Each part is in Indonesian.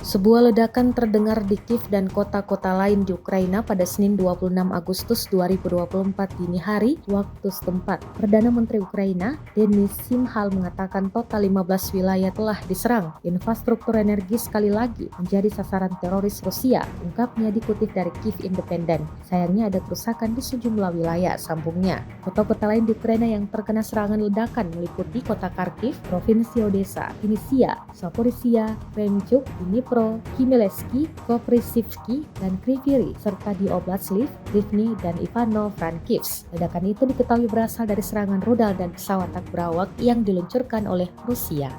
Sebuah ledakan terdengar di Kiev dan kota-kota lain di Ukraina pada Senin 26 Agustus 2024 dini hari waktu setempat. Perdana Menteri Ukraina, Denis Shmyhal mengatakan total 15 wilayah telah diserang. Infrastruktur energi sekali lagi menjadi sasaran teroris Rusia, ungkapnya dikutip dari Kiev Independent. Sayangnya ada kerusakan di sejumlah wilayah, sambungnya. Kota-kota lain di Ukraina yang terkena serangan ledakan meliputi kota Kharkiv, Provinsi Odessa, Vinnytsia, Zaporizhia, Kremenchuk, Dnipro, Khmelnytskyi, Koprivsky, dan Kryvyi Rih, serta di Oblast Lviv, Rivne, dan Ivano-Frankivsk. Ledakan itu diketahui berasal dari serangan rudal dan pesawat tak berawak yang diluncurkan oleh Rusia.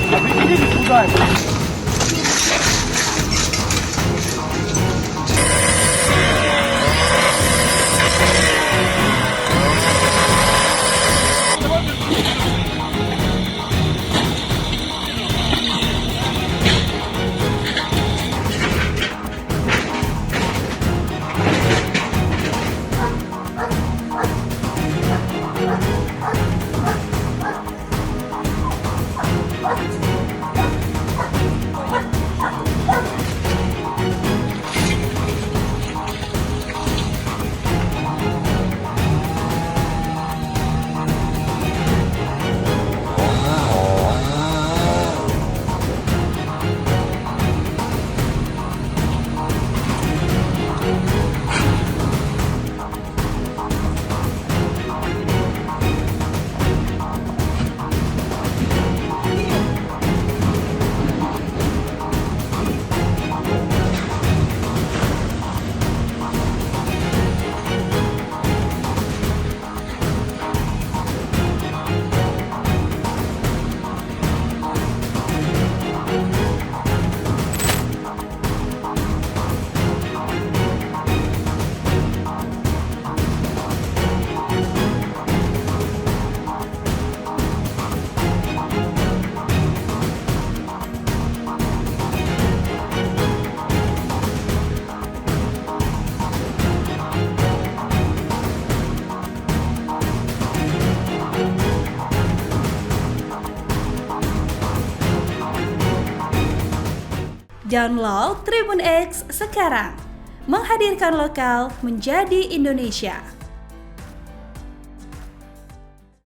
Объединились туда. Download Tribun X sekarang, menghadirkan lokal menjadi Indonesia.